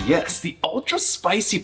yes, the ultra spicy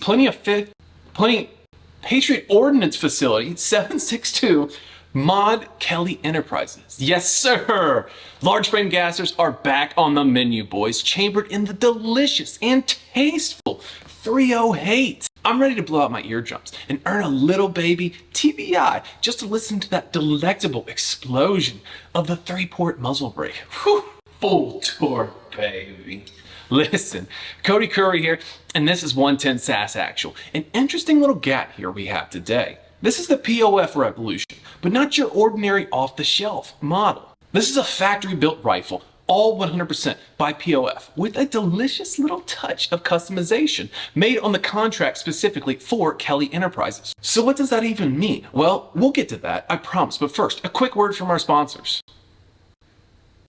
Patriot Ordnance Facility 762 Mod Kelly Enterprises. Yes, sir! Large frame gassers are back on the menu, boys, chambered in the delicious and tasteful 308. I'm ready to blow out my eardrums and earn a little baby TBI just to listen to that delectable explosion of the 3-port muzzle brake. Whew, full torque, baby. Listen, Cody Curry here, and this is 110 SAS Actual. An interesting little gap here we have today. This is the POF revolution, but not your ordinary off-the-shelf model. This is a factory-built rifle, all 100% by POF, with a delicious little touch of customization made on the contract specifically for Kelly Enterprises. So what does that even mean? Well, we'll get to that, I promise, but first, a quick word from our sponsors.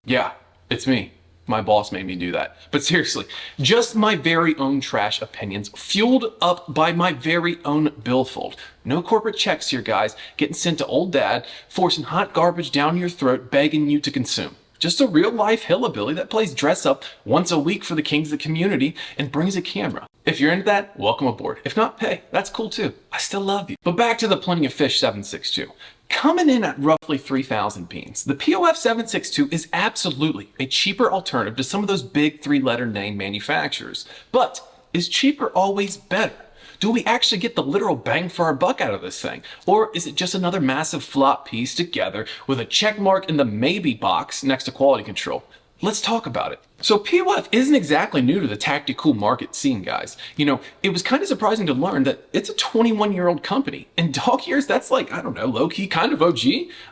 Yeah, it's me. My boss made me do that. But seriously, just my very own trash opinions, fueled up by my very own billfold. No corporate checks here, guys, getting sent to old dad, forcing hot garbage down your throat, begging you to consume. Just a real-life hillbilly that plays dress-up once a week for the kings of the community and brings a camera. If you're into that, welcome aboard. If not, hey, that's cool too. I still love you. But back to the Plenty of Fish 762. Coming in at roughly 3,000 beans, the POF 762 is absolutely a cheaper alternative to some of those big 3-letter name manufacturers. But is cheaper always better? Do we actually get the literal bang for our buck out of this thing? Or is it just another massive flop piece together with a check mark in the maybe box next to quality control? Let's talk about it. So POF isn't exactly new to the tactical market scene, guys. You know, it was kind of surprising to learn that it's a 21-year-old company. In dog years, that's like, I don't know, low-key kind of OG.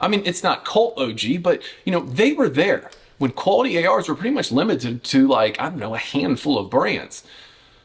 I mean, it's not cult OG, but, you know, they were there when quality ARs were pretty much limited to, like, I don't know, a handful of brands.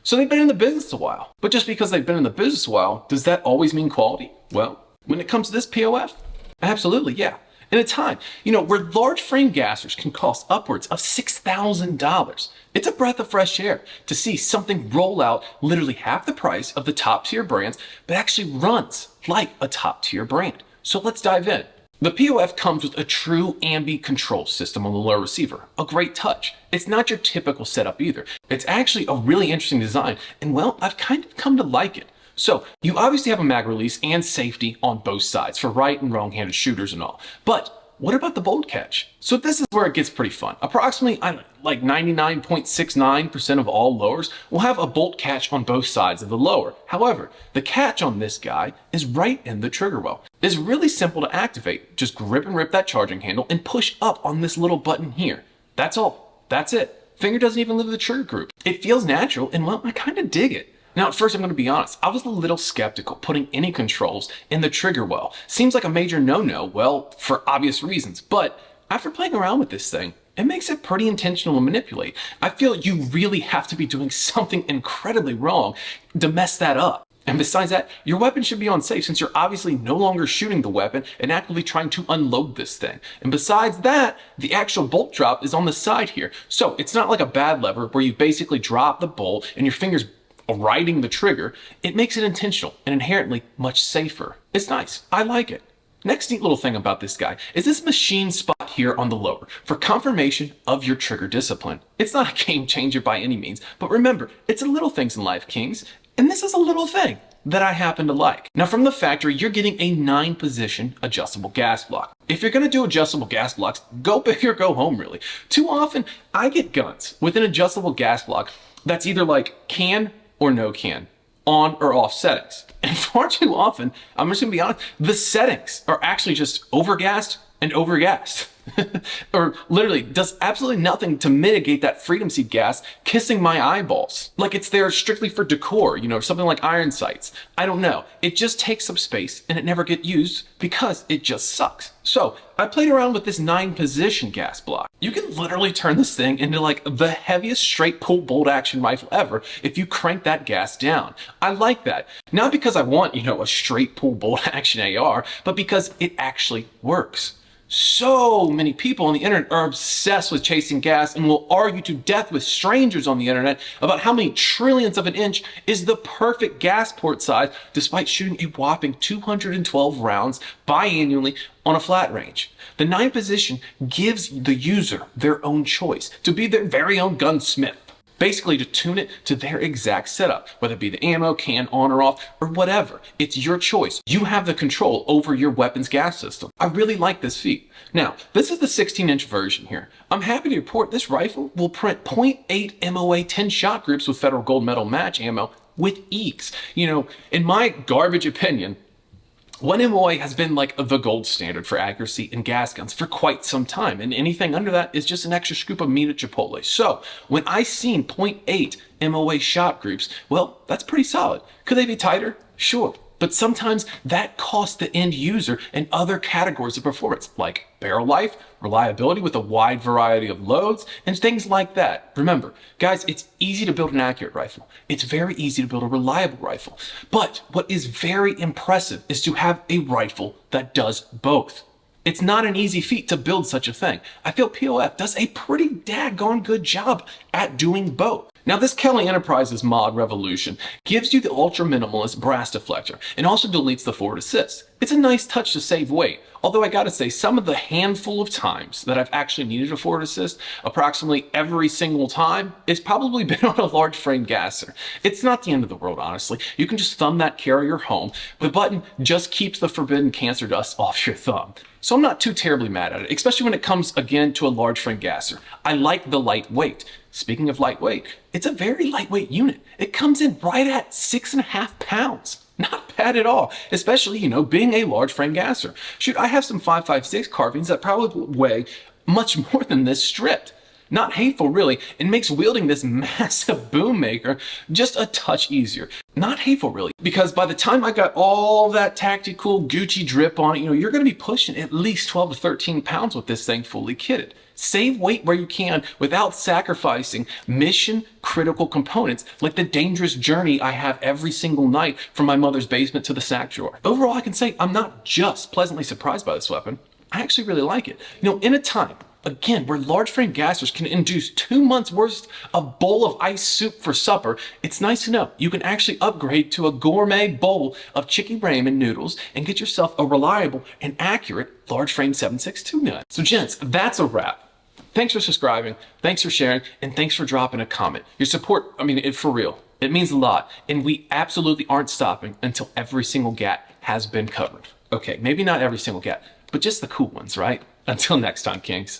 So they've been in the business a while. But just because they've been in the business a while, does that always mean quality? Well, when it comes to this POF, absolutely, yeah. In a time, you know, where large frame gassers can cost upwards of $6,000. It's a breath of fresh air to see something roll out literally half the price of the top tier brands, but actually runs like a top tier brand. So let's dive in. The POF comes with a true ambi control system on the lower receiver, a great touch. It's not your typical setup either. It's actually a really interesting design, and well, I've kind of come to like it. So, you obviously have a mag release and safety on both sides for right and wrong-handed shooters and all. But what about the bolt catch? So this is where it gets pretty fun. Approximately, like 99.69% of all lowers will have a bolt catch on both sides of the lower. However, the catch on this guy is right in the trigger well. It's really simple to activate. Just grip and rip that charging handle and push up on this little button here. That's all. That's it. Finger doesn't even leave the trigger group. It feels natural and well, I kind of dig it. Now, at first, I'm going to be honest, I was a little skeptical putting any controls in the trigger well. Seems like a major no-no, well, for obvious reasons. But after playing around with this thing, it makes it pretty intentional to manipulate. I feel you really have to be doing something incredibly wrong to mess that up. And besides that, your weapon should be on safe since you're obviously no longer shooting the weapon and actively trying to unload this thing. And besides that, the actual bolt drop is on the side here. So it's not like a bad lever where you basically drop the bolt and your fingers riding the trigger. It makes it intentional and inherently much safer. It's nice. I like it. Next neat little thing about this guy is this machine spot here on the lower for confirmation of your trigger discipline. It's not a game changer by any means, but remember, it's the little things in life, kings, and this is a little thing that I happen to like. Now from the factory, you're getting a 9-position adjustable gas block. If you're gonna do adjustable gas blocks, go big or go home really. Too often, I get guns with an adjustable gas block that's either like can or no can, on or off settings. And far too often, I'm just gonna be honest, the settings are actually just overgassed and overgassed. Or literally does absolutely nothing to mitigate that freedom seed gas kissing my eyeballs. Like it's there strictly for decor, you know, something like iron sights. I don't know. It just takes up space and it never gets used because it just sucks. So I played around with this 9-position gas block. You can literally turn this thing into like the heaviest straight pull bolt action rifle ever if you crank that gas down. I like that. Not because I want, you know, a straight pull bolt action AR, but because it actually works. So many people on the internet are obsessed with chasing gas and will argue to death with strangers on the internet about how many trillionths of an inch is the perfect gas port size despite shooting a whopping 212 rounds biannually on a flat range. The 9 position gives the user their own choice to be their very own gunsmith. basically to tune it to their exact setup, whether it be the ammo, can on or off, or whatever. It's your choice. You have the control over your weapon's gas system. I really like this feat. Now, this is the 16-inch version here. I'm happy to report this rifle will print .8 MOA 10 shot groups with federal gold medal match ammo with ease. You know, in my garbage opinion, 1 MOA has been like the gold standard for accuracy in gas guns for quite some time, and anything under that is just an extra scoop of meat at Chipotle. So when I seen .8 MOA shot groups, well, that's pretty solid. Could they be tighter? Sure. But sometimes that costs the end user in other categories of performance, like barrel life, reliability with a wide variety of loads, and things like that. Remember, guys, it's easy to build an accurate rifle. It's very easy to build a reliable rifle. But what is very impressive is to have a rifle that does both. It's not an easy feat to build such a thing. I feel POF does a pretty daggone good job at doing both. Now, this Kelly Enterprises mod Revolution gives you the ultra minimalist brass deflector and also deletes the forward assist. It's a nice touch to save weight, although I gotta say, some of the handful of times that I've actually needed a forward assist, approximately every single time, it's probably been on a large frame gasser. It's not the end of the world, honestly. You can just thumb that carrier home. The button just keeps the forbidden cancer dust off your thumb. So I'm not too terribly mad at it, especially when it comes, again, to a large frame gasser. I like the lightweight. Speaking of lightweight, it's a very lightweight unit. It comes in right at 6.5 pounds. Not bad at all, especially, you know, being a large frame gasser. Shoot, I have some 5.56 carbines that probably weigh much more than this stripped. Not hateful, really. It makes wielding this massive boom maker just a touch easier. Not hateful, really, because by the time I got all that tactical Gucci drip on it, you know, you're going to be pushing at least 12 to 13 pounds with this thing fully kitted. Save weight where you can without sacrificing mission critical components like the dangerous journey I have every single night from my mother's basement to the sack drawer. Overall, I can say I'm not just pleasantly surprised by this weapon. I actually really like it. You know, in a time, again, where large frame gassers can induce 2 months worth of bowl of ice soup for supper, it's nice to know you can actually upgrade to a gourmet bowl of chicken ramen noodles and get yourself a reliable and accurate large frame 7.62 gun. So gents, that's a wrap. Thanks for subscribing, thanks for sharing, and thanks for dropping a comment. Your support, for real, it means a lot, and we absolutely aren't stopping until every single gat has been covered. Okay, maybe not every single gat, but just the cool ones, right? Until next time, Kings.